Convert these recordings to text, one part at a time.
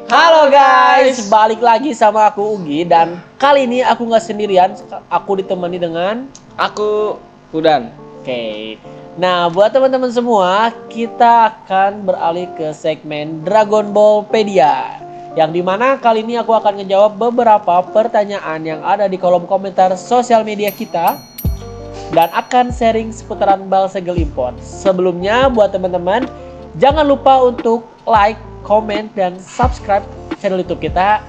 Halo guys, balik lagi sama aku Ugi dan kali ini aku nggak sendirian, aku ditemani dengan Aku Hudan. Oke. Nah, buat teman-teman semua, kita akan beralih ke segmen Dragon Ballpedia. Yang dimana kali ini aku akan ngejawab beberapa pertanyaan yang ada di kolom komentar sosial media kita dan akan sharing seputaran bal segel import. Sebelumnya buat teman-teman, jangan lupa untuk like, komen, dan subscribe channel YouTube kita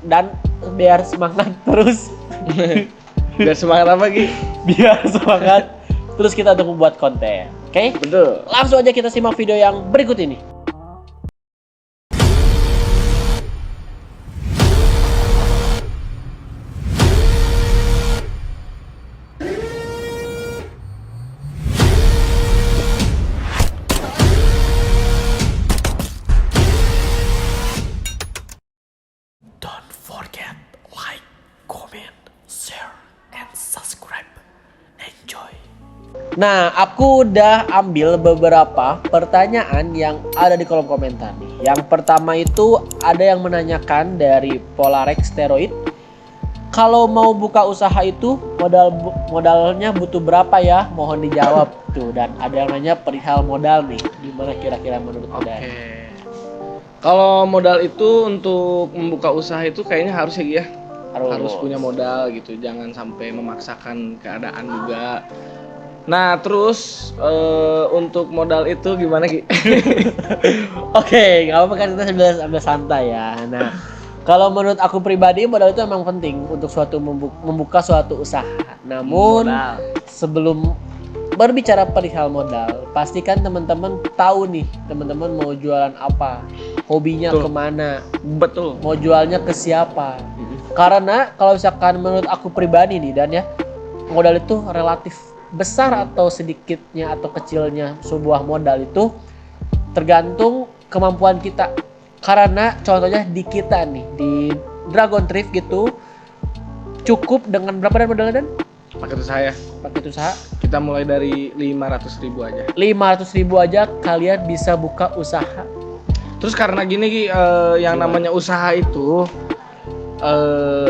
dan biar semangat terus. Biar semangat apa Gi? Biar semangat terus kita untuk membuat konten. Oke? Betul. Langsung aja kita simak video yang berikut ini. Don't forget like, comment, share, and subscribe. Enjoy. Nah, aku udah ambil beberapa pertanyaan yang ada di kolom komentar nih. Yang pertama itu ada yang menanyakan dari Polarex Steroid. Kalau mau buka usaha itu modalnya butuh berapa ya? Mohon dijawab tuh. Dan ada yang nanya perihal modal nih. Gimana kira-kira menurut Udan? Kalau modal itu untuk membuka usaha itu kayaknya harus ya Gi ya. Harus punya modal gitu. Jangan sampai memaksakan keadaan juga. Nah, terus untuk modal itu gimana Gi? Oke, nggak apa-apa kan kita sambil santai ya. Nah, kalau menurut aku pribadi modal itu emang penting untuk membuka suatu usaha. Namun sebelum berbicara perihal modal, pastikan teman-teman tahu nih teman-teman mau jualan apa, hobinya kemana, Betul. mau jualnya ke siapa. Karena kalau misalkan menurut aku pribadi nih dan ya, modal itu relatif besar atau sedikitnya atau kecilnya sebuah modal itu tergantung kemampuan kita. Karena contohnya di kita nih di Dragon Thrift gitu cukup dengan berapa dan modalnya dan? Paket usaha ya. Paket usaha Kita mulai dari 500.000 aja. 500.000 aja kalian bisa buka usaha. Terus karena gini Gi, yang namanya usaha itu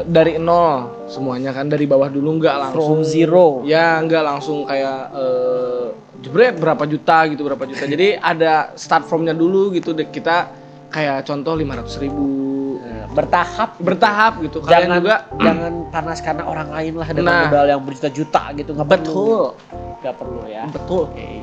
dari nol semuanya kan, dari bawah dulu, nggak langsung From zero. ya, nggak langsung kayak jebret berapa juta gitu, berapa juta. Jadi ada start from-nya dulu gitu. Kita kayak contoh 500.000 bertahap gitu. Kalian juga jangan karena orang lain lah dengan modal yang berjuta-juta gitu, nggak perlu ya. Betul. Oke.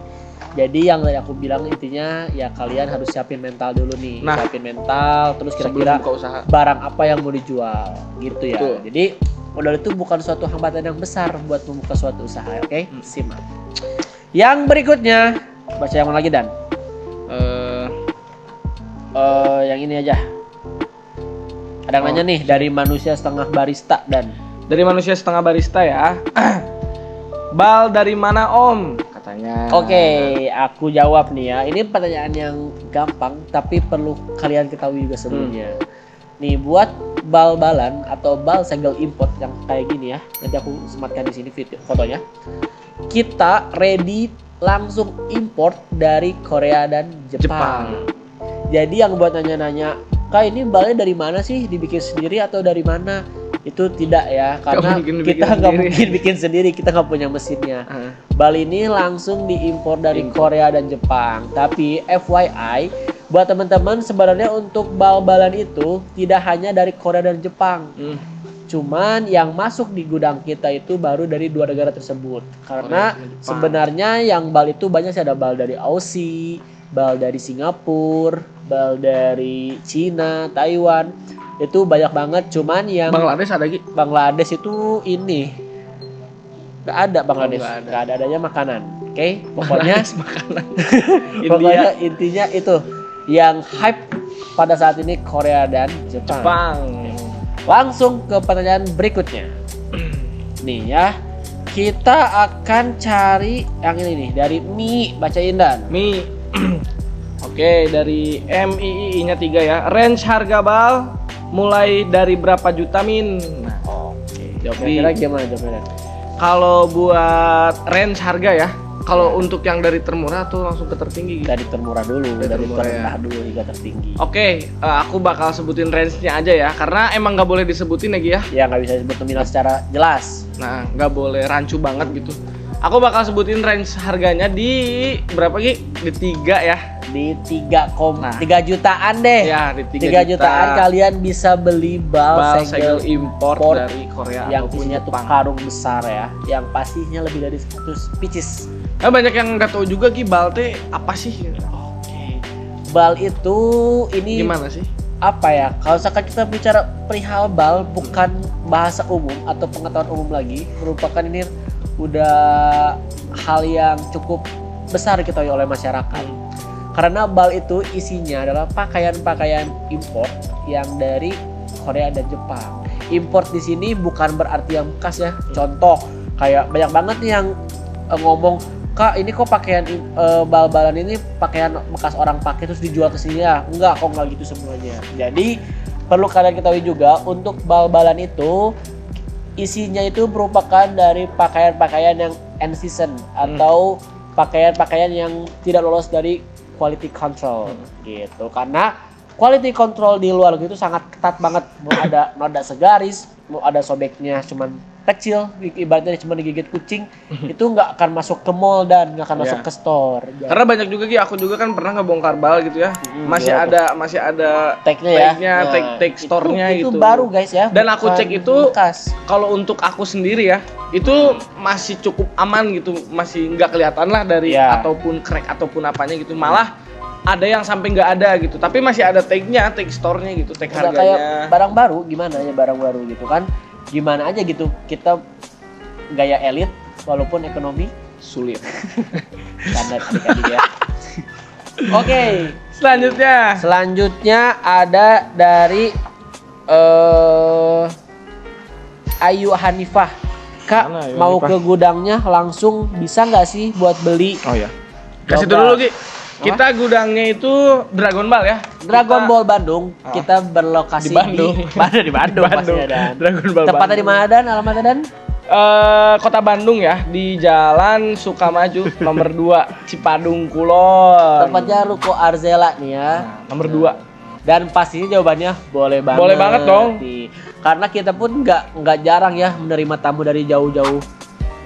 Jadi yang aku bilang intinya ya kalian harus siapin mental dulu nih. Siapin mental, terus kira-kira barang apa yang mau dijual gitu ya. Betul. Jadi modal itu bukan suatu hambatan yang besar buat membuka suatu usaha, oke? Simak. Yang berikutnya, baca yang mana lagi Dan? Yang ini aja. Ada yang nanya nih dari manusia setengah barista Dan. Dari manusia setengah barista ya. Bal dari mana Om? Katanya. Oke, aku jawab nih ya. Ini pertanyaan yang gampang tapi perlu kalian ketahui juga sebelumnya. Nih buat bal-balan atau bal segel import yang kayak gini ya. Nanti aku sematkan di sini fotonya. Kita ready langsung import dari Korea dan Jepang. Jadi yang buat nanya-nanya, "Kak, ini balnya dari mana sih? Dibikin sendiri atau dari mana?" Itu tidak ya, karena kita nggak mungkin bikin sendiri, kita nggak punya mesinnya. Bal ini langsung diimpor dari Korea dan Jepang. Tapi FYI, buat teman-teman sebenarnya untuk bal-balan itu tidak hanya dari Korea dan Jepang. Cuman yang masuk di gudang kita itu baru dari dua negara tersebut. Karena sebenarnya yang bal itu banyak sih, ada bal dari Aussie, bal dari Singapura, bal dari Cina, Taiwan. Itu banyak banget, cuman yang Bangladesh ada Gi? Bangladesh itu ini nggak ada Bangladesh, nggak ada, adanya makanan. Oke, pokoknya makanan. pokoknya intinya itu yang hype pada saat ini Korea dan Jepang. Langsung ke pertanyaan berikutnya. Nih ya, kita akan cari yang ini nih dari Mi, bacain Dan. Mi. Oke, dari MII-nya 3 ya. Range harga bal mulai dari berapa juta Min? Nah, oke. Jawab Kira-kira gimana jawabnya? Kalau buat range harga ya, Kalau untuk yang dari termurah tuh langsung ke tertinggi gitu. Dari termurah dulu, dari termurah terendah dulu hingga tertinggi. Oke, aku bakal sebutin range-nya aja ya, karena emang nggak boleh disebutin lagi ya. Ya nggak bisa disebut nominal secara jelas. Nah, nggak boleh rancu banget gitu. Aku bakal sebutin range harganya di berapa Gi? Di 3 ya. Di 3 jutaan deh. Ya, di 3 jutaan kalian bisa beli bal segel segel import dari Korea yang ataupun isinya tuh Jepang. karung besar ya, yang pastinya lebih dari 100 pieces. Nah, banyak yang nggak tahu juga Gi, bal teh apa sih? Oke. Bal itu ini Gimana sih? apa ya? Kalau misalkan kita bicara perihal bal bukan bahasa umum atau pengetahuan umum lagi, merupakan ini udah hal yang cukup besar diketahui oleh masyarakat. Karena bal itu isinya adalah pakaian-pakaian impor yang dari Korea dan Jepang. Import di sini bukan berarti yang bekas ya. Contoh kayak banyak banget nih yang ngomong, "Kak, ini kok pakaian bal-balan ini pakaian bekas orang pakai terus dijual ke sini ya?" Enggak, kok enggak gitu semuanya. Jadi perlu kalian ketahui juga untuk bal-balan itu isinya itu merupakan dari pakaian-pakaian yang end season atau pakaian-pakaian yang tidak lolos dari quality control gitu. Karena quality control di luar negeri itu sangat ketat banget. Mau ada noda segaris, mau ada sobeknya cuman kecil, ibaratnya cuma digigit kucing, itu nggak akan masuk ke mall dan nggak akan masuk ke store. Karena banyak juga Gi, aku juga kan pernah ngebongkar bal gitu ya. Masih ada tag-nya ya. tag store-nya itu gitu. baru guys ya. Dan aku cek itu bekas. kalau untuk aku sendiri ya, itu masih cukup aman gitu, masih nggak kelihatan lah dari ataupun crack ataupun apanya gitu. Malah ada yang sampai nggak ada gitu, tapi masih ada tag-nya, tag store-nya gitu, tag harganya. Kayak barang baru, gimana ya barang baru gitu kan? Gimana aja gitu, kita gaya elit walaupun ekonomi sulit. Standar adik-adik ya. Oke, selanjutnya ada dari Ayu Hanifah. Kak, mau ke gudangnya langsung bisa nggak sih buat beli? Oh ya. Kasih dulu Gi. Kita gudangnya itu Dragon Ball ya. Dragon Ball Bandung. Kita berlokasi di Bandung. Di Bandung pastinya Dan. Dragon Ball. Tepatnya di mana Dan? Alamatnya Dan? Kota Bandung ya, di Jalan Sukamaju nomor 2 Cipadung Kulon. Tepatnya Ruko Arzela nih ya. Nomor 2. Dan pastinya jawabannya boleh banget. Boleh banget dong. Karena kita pun nggak jarang ya menerima tamu dari jauh-jauh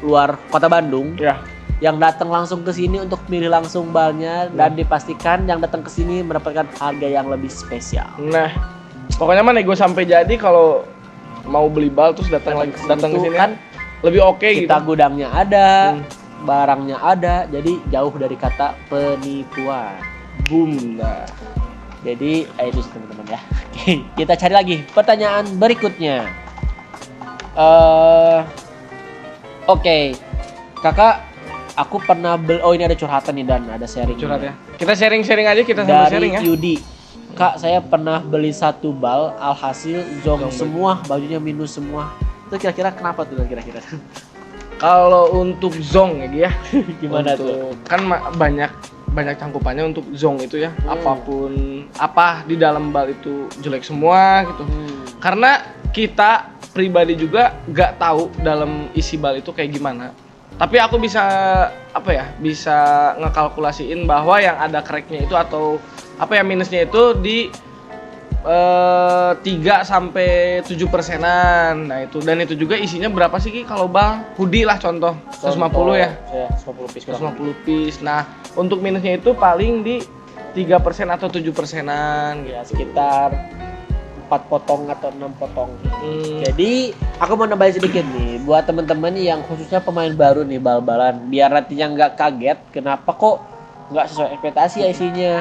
luar Kota Bandung. Ya. Yang datang langsung ke sini untuk milih langsung balnya dan dipastikan yang datang ke sini mendapatkan harga yang lebih spesial. Nah, pokoknya mah nego sampai jadi kalau mau beli bal terus datang ke sini kan lebih oke gitu. Kita gudangnya ada, barangnya ada, jadi jauh dari kata penipuan. Boom. Nah, jadi itu teman-teman ya. Oke, kita cari lagi pertanyaan berikutnya. Oke. Kakak, aku pernah beli, ini ada curhatan nih Dan, ada sharing. Curhat ya. Kita sharing-sharing aja, kita sama sharing ya. Dari Yudi. Kak, saya pernah beli 1 bal, alhasil zong semua, bajunya minus semua. Itu kira-kira kenapa tuh kira-kira? Kalau untuk zong ya, Gimana tuh? Kan banyak cangkupannya untuk zong itu ya. Apapun apa di dalam bal itu jelek semua gitu. Karena kita pribadi juga nggak tahu dalam isi bal itu kayak gimana. Tapi aku bisa bisa ngekalkulasiin bahwa yang ada cracknya itu atau minusnya itu di 3 sampai 7%-an. Nah itu, dan itu juga isinya berapa sih Ki kalau bal? Hoodie lah contoh 150 ya. 150 piece. 150 piece. Nah, untuk minusnya itu paling di 3% atau 7%-an ya, sekitar 4 potong atau 6 potong. Jadi aku mau nambahin sedikit nih buat teman-teman yang khususnya pemain baru nih bal-balan, biar nantinya nggak kaget kenapa kok nggak sesuai ekspektasi ya isinya.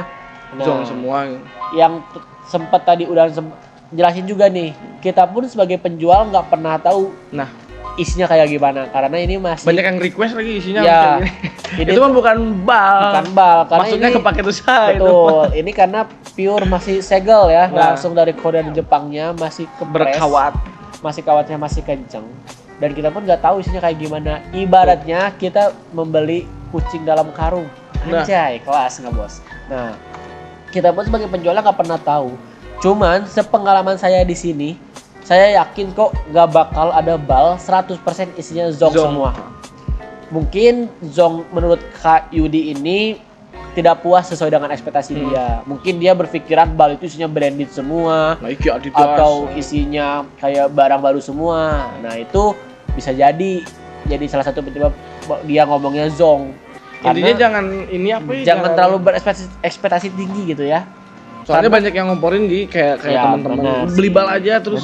Zong semua. Yang sempat tadi udah jelasin juga nih, kita pun sebagai penjual nggak pernah tahu isinya kayak gimana, karena ini masih banyak yang request lagi isinya ya, ini itu kan bukan bal karena maksudnya ini, kepake usaha betul, itu ini karena pure masih segel ya, langsung dari Korea dan Jepangnya, masih berkawat, masih kawatnya masih kenceng, dan kita pun nggak tahu isinya kayak gimana. Ibaratnya kita membeli kucing dalam karung, anjay, kelas nggak bos. Nah, kita pun sebagai penjual nggak pernah tahu. Cuman sepengalaman saya di sini, saya yakin kok nggak bakal ada bal 100% isinya zong semua. mungkin Zong menurut Kak Yudi ini tidak puas sesuai dengan ekspektasi dia. Mungkin dia berpikiran bal itu isinya branded semua, Nike, Adidas, atau isinya kayak barang baru semua. Nah itu bisa jadi salah satu penyebab dia ngomongnya Zong. Intinya jangan terlalu berekspektasi tinggi gitu ya. Soalnya banyak yang ngomporin di kayak teman-teman beli bal aja terus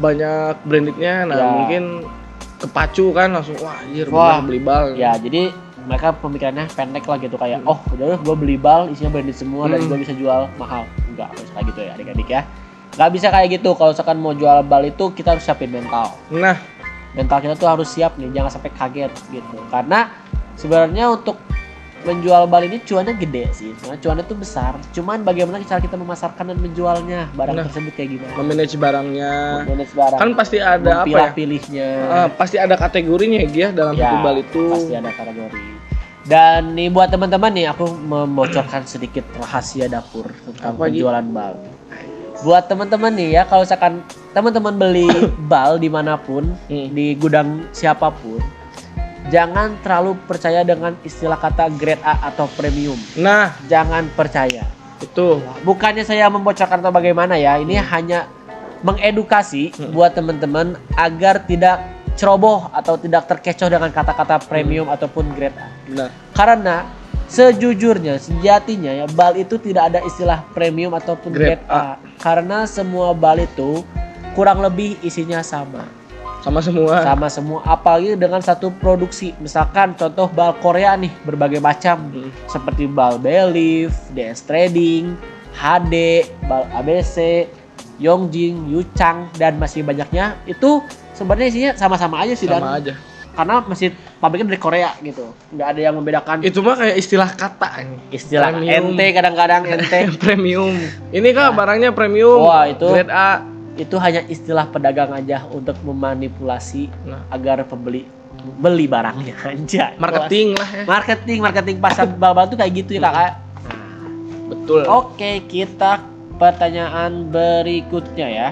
banyak brandednya. Nah mungkin kepacu kan langsung anjir beli bal. Ya jadi mereka pemikirannya pendek lah gitu kayak udah gue beli bal isinya branded semua dan gue bisa jual mahal. Enggak harus kayak gitu ya adik-adik ya. Nggak bisa kayak gitu. Kalau misalkan mau jual bal itu kita harus siapin mental. Nah mental kita tuh harus siap nih, jangan sampai kaget gitu. Karena sebenarnya untuk menjual bal ini cuannya gede sih, sebenarnya cuannya tuh besar. Cuman bagaimana cara kita memasarkan dan menjualnya barang tersebut kayak gimana? Memanage barangnya. Barang. Kan pasti ada pilihnya. Pasti ada kategorinya ya dalam satu bal itu. Pasti ada kategori. Dan nih buat teman-teman nih aku membocorkan sedikit rahasia dapur tentang penjualan bal. Buat teman-teman nih ya, kalau misalkan teman-teman beli bal dimanapun, di gudang siapapun, jangan terlalu percaya dengan istilah kata grade A atau premium. Nah, jangan percaya. Itu. Bukannya saya membocorkan atau bagaimana ya, ini hanya mengedukasi buat teman-teman agar tidak ceroboh atau tidak terkecoh dengan kata-kata premium ataupun grade A. Nah. Karena sejujurnya, sejatinya ya bal itu tidak ada istilah premium ataupun grade A. Karena semua bal itu kurang lebih isinya sama semua, apalagi dengan satu produksi. Misalkan contoh bal Korea nih berbagai macam, seperti bal Belif, DS Trading, HD, bal ABC, Yongjing, Yuchang, dan masih banyaknya. Itu sebenarnya isinya sama-sama aja sih. Sama aja. Karena masih pabriknya dari Korea gitu, nggak ada yang membedakan. Itu mah kayak istilah kata ini. Istilah premium. Ente kadang-kadang ente premium. Ini kan barangnya premium. Wah itu grade A. Itu hanya istilah pedagang aja untuk memanipulasi agar pembeli beli barangnya aja. Marketing lah ya. Marketing pasar bal-bal tuh kayak gitu ya kakak. Betul. Oke, kita pertanyaan berikutnya ya.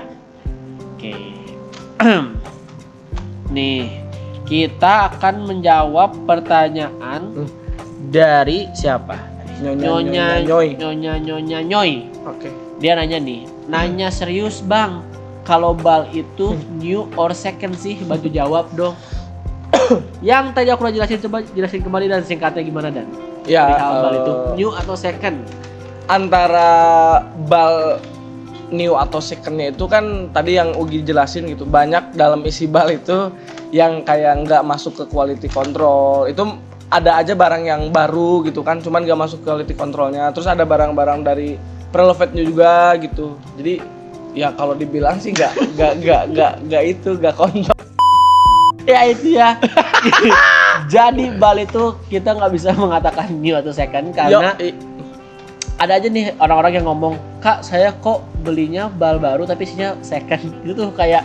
Oke. Nih, kita akan menjawab pertanyaan dari siapa? Nyonya Nyoy. Oke. Dia nanya nih, serius bang, kalau bal itu new or second sih? Bantu jawab dong. Yang tadi aku udah jelasin, coba jelasin kembali dan singkatnya gimana Dan? Ya, bal itu new atau second? Antara bal new atau secondnya itu kan tadi yang Ugi jelasin gitu, banyak dalam isi bal itu yang kayak nggak masuk ke quality control. Itu ada aja barang yang baru gitu kan, cuman nggak masuk quality controlnya. Terus ada barang-barang dari prelovate-nya juga gitu. Jadi ya kalau dibilang sih nggak kontrol. Ya itu ya. Jadi bal itu kita nggak bisa mengatakan new atau second karena ada aja nih orang-orang yang ngomong, Kak saya kok belinya bal baru tapi isinya second. Itu kayak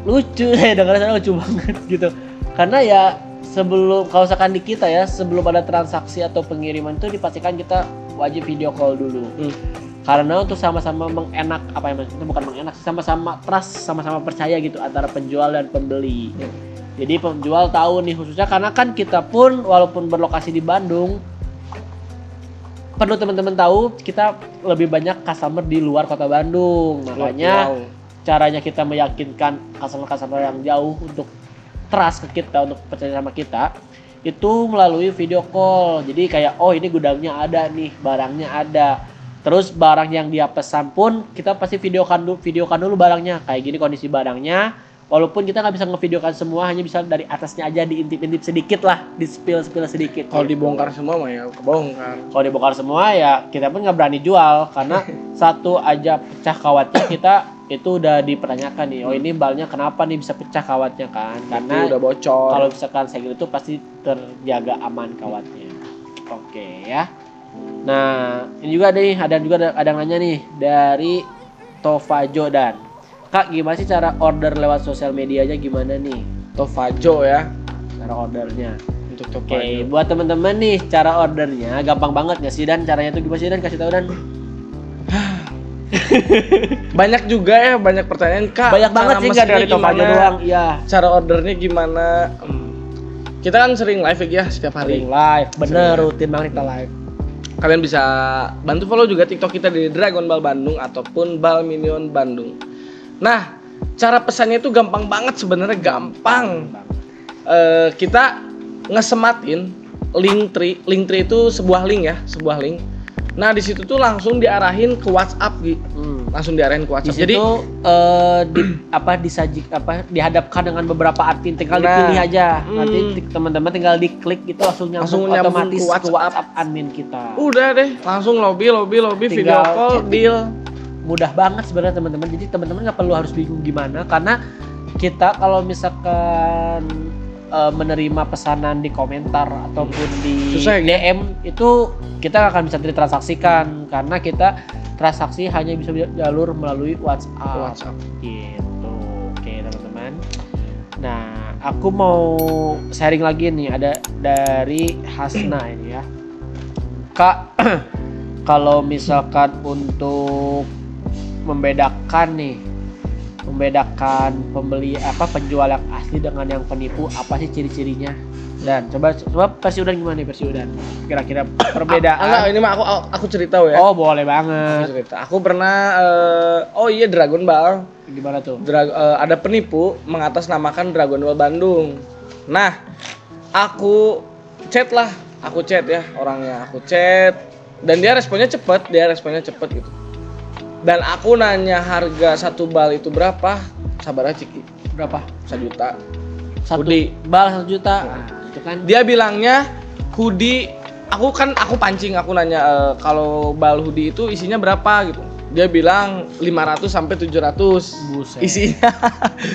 lucu, saya dengarnya lucu banget gitu. Karena ya sebelum, kalau misalkan di kita ya, sebelum ada transaksi atau pengiriman itu dipastikan kita wajib video call dulu. Karena untuk sama-sama sama-sama trust, sama-sama percaya gitu antara penjual dan pembeli. Jadi penjual tahu nih, khususnya karena kan kita pun walaupun berlokasi di Bandung, perlu teman-teman tahu kita lebih banyak customer di luar kota Bandung. Makanya caranya kita meyakinkan customer yang jauh untuk trust ke kita, untuk percaya sama kita, itu melalui video call. Jadi kayak ini gudangnya ada nih, barangnya ada. Terus barang yang dia pesan pun kita pasti videokan dulu barangnya. Kayak gini kondisi barangnya. Walaupun kita nggak bisa ngevideokan semua, hanya bisa dari atasnya aja, diintip-intip sedikit lah, di spill sedikit. Kalau dibongkar semua mah ya kebongkar. Kalau dibongkar semua ya kita pun nggak berani jual karena satu aja pecah kawatnya kita itu udah dipertanyakan nih. Ini balnya kenapa nih bisa pecah kawatnya kan? Karena udah bocor. Kalau misalkan segel itu pasti terjaga aman kawatnya. Oke ya. Nah, ini juga ada yang nanya nih dari Tofajo dan Kak, gimana sih cara order lewat sosial medianya gimana nih? Tofajo ya, cara ordernya. Untuk Tofajo. Oke, buat teman-teman nih, cara ordernya gampang banget nggak sih Dan? Caranya tuh gimana sih Dan? Kasih tahu Dan. Banyak juga ya, banyak pertanyaan Kak. Banyak banget sih, nggak dari Tofajo doang. Iya. Cara ordernya gimana? Kita kan sering live ya setiap hari. Sering live, bener rutin banget kita live. Kalian bisa bantu follow juga TikTok kita di Dragon Ball Bandung ataupun Bal Minion Bandung. Nah, cara pesannya itu gampang banget sebenarnya, gampang. Kita ngesematin Linktree itu sebuah link ya, sebuah link. Nah, di situ tuh langsung diarahin ke WhatsApp gitu. Langsung diarahin ke WhatsApp. Jadi dihadapkan dengan beberapa admin, tinggal dipilih aja. Nanti teman-teman tinggal diklik gitu langsung nyambung otomatis ke WhatsApp admin kita. Udah deh, langsung lobby video call, deal. Mudah banget sebenarnya teman-teman. Jadi teman-teman nggak perlu harus bingung gimana, karena kita kalau misalkan menerima pesanan di komentar ataupun di DM itu kita akan bisa ditransaksikan, karena kita transaksi hanya bisa jalur melalui WhatsApp. Gitu. Oke teman-teman. Nah, aku mau sharing lagi nih, ada dari Hasna ini ya. Kak, kalau misalkan untuk membedakan pembeli penjual yang asli dengan yang penipu, apa sih ciri-cirinya? Dan coba versi Udan gimana nih, versi Udan? Kira-kira perbedaan. Ini mah aku cerita ya. Oh, boleh banget. Aku pernah Dragon Ball. Gimana tuh? Ada penipu mengatasnamakan Dragon Ball Bandung. Nah, aku chat ya orangnya, dan dia responnya cepet gitu. Dan aku nanya harga satu bal itu berapa? Sabar aja Ciki. Berapa? 1 juta. Hoodie bal 1 juta. Nah, itu kan. Dia bilangnya hoodie. Aku pancing, aku nanya kalau bal hoodie itu isinya berapa gitu. Dia bilang 500 sampai 700. Buset. Isinya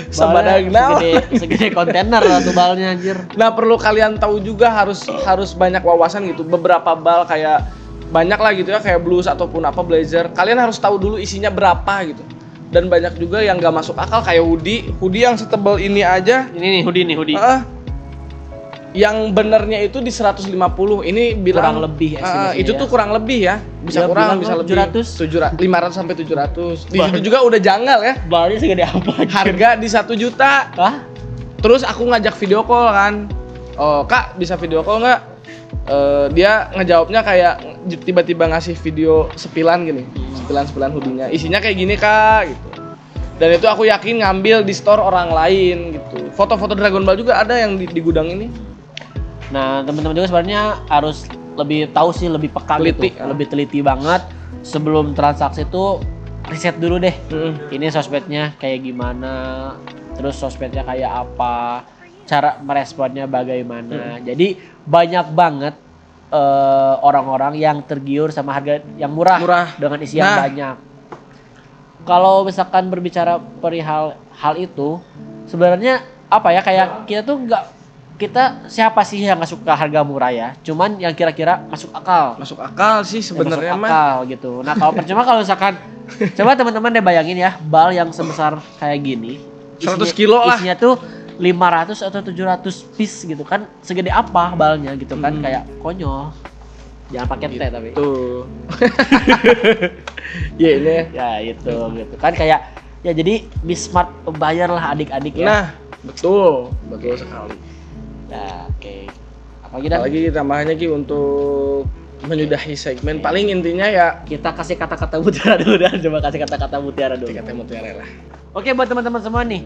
sebadagna. Segede kontainer satu balnya anjir. Nah, perlu kalian tahu juga harus banyak wawasan gitu. Beberapa bal kayak banyak lah gitu ya, kayak blues ataupun blazer, kalian harus tahu dulu isinya berapa gitu. Dan banyak juga yang gak masuk akal kayak hoodie yang setebal ini aja. Ini nih hoodie. Yang benernya itu di 150. Ini bilang kurang lebih itu tuh kurang lebih ya. Bisa kurang, bisa lebih. 500 sampai 700. Di situ juga udah janggal ya. Balnya segede apa? Harga di 1 juta. Hah? Terus aku ngajak video call kan. Oh, Kak, bisa video call nggak? Dia ngejawabnya kayak tiba-tiba ngasih video sepilan gini, sepilan hoodie-nya, isinya kayak gini Kak gitu. Dan itu aku yakin ngambil di store orang lain gitu. Foto-foto Dragon Ball juga ada yang di gudang ini. Nah, teman-teman juga sebenarnya harus lebih tahu sih, lebih peka gitu, lebih teliti banget sebelum transaksi itu. Riset dulu deh. Ini sosmednya kayak gimana, terus sosmednya kayak apa, cara meresponnya bagaimana. Jadi banyak banget orang-orang yang tergiur sama harga yang murah. Dengan isi yang banyak. Kalau misalkan berbicara perihal hal itu, sebenarnya kayak kita siapa sih yang nggak suka harga murah ya? Cuman yang kira-kira masuk akal sih sebenarnya mah gitu. Nah, kalau misalkan coba teman-teman deh bayangin ya, bal yang sebesar kayak gini, 100 kilo lah. Isinya tuh 500 atau 700 piece gitu kan, segede apa balnya gitu kan, kayak konyol. Jangan pakai gitu. teh tapi. Tuh. Ya ini. Ya itu gitu kan, kayak ya jadi be smart bayar lah adik-adik ya. Nah, betul sekali. Nah, oke. Apalagi tambahannya Ki untuk menyudahi segmen. Paling intinya ya kita kasih kata-kata mutiara dulu dan coba kasih kata-kata mutiara dulu. Kata mutiara lah. Oke, buat teman-teman semua nih.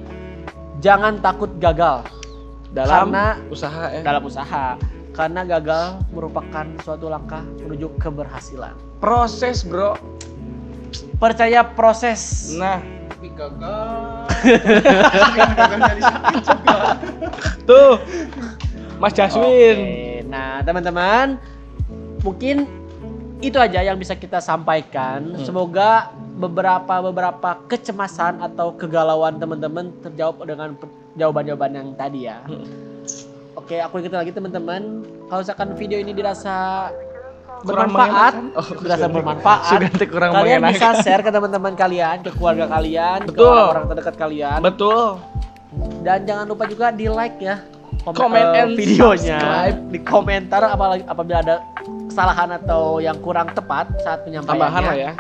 Jangan takut gagal dalam usaha. Karena gagal merupakan suatu langkah menuju keberhasilan. Proses, bro. Percaya proses. Nah, tapi gagal. Tuh, Mas Jaswin. Oke. Nah, teman-teman, mungkin itu aja yang bisa kita sampaikan. Semoga beberapa kecemasan atau kegalauan teman-teman terjawab dengan jawaban-jawaban yang tadi ya. Oke, aku ingetin lagi teman-teman, kalau misalkan video ini dirasa bermanfaat, kalian bisa share ke teman-teman kalian, ke keluarga kalian, ke orang-orang terdekat kalian. Betul. Dan jangan lupa juga di like ya, komen videonya, di komentar apabila ada kesalahan atau yang kurang tepat saat penyampaiannya. Tambahan lah ya.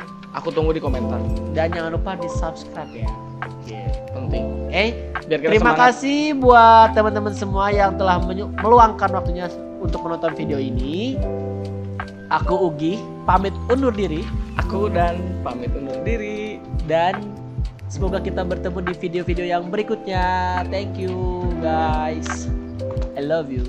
Aku tunggu di komentar. Dan jangan lupa di subscribe ya. Oke. Penting. Biar kita Terima semangat. kasih buat teman-teman semua yang telah meluangkan waktunya untuk menonton video ini. Aku Ugi pamit undur diri Aku dan pamit undur diri. dan semoga kita bertemu di video-video yang berikutnya. Thank you guys. I love you.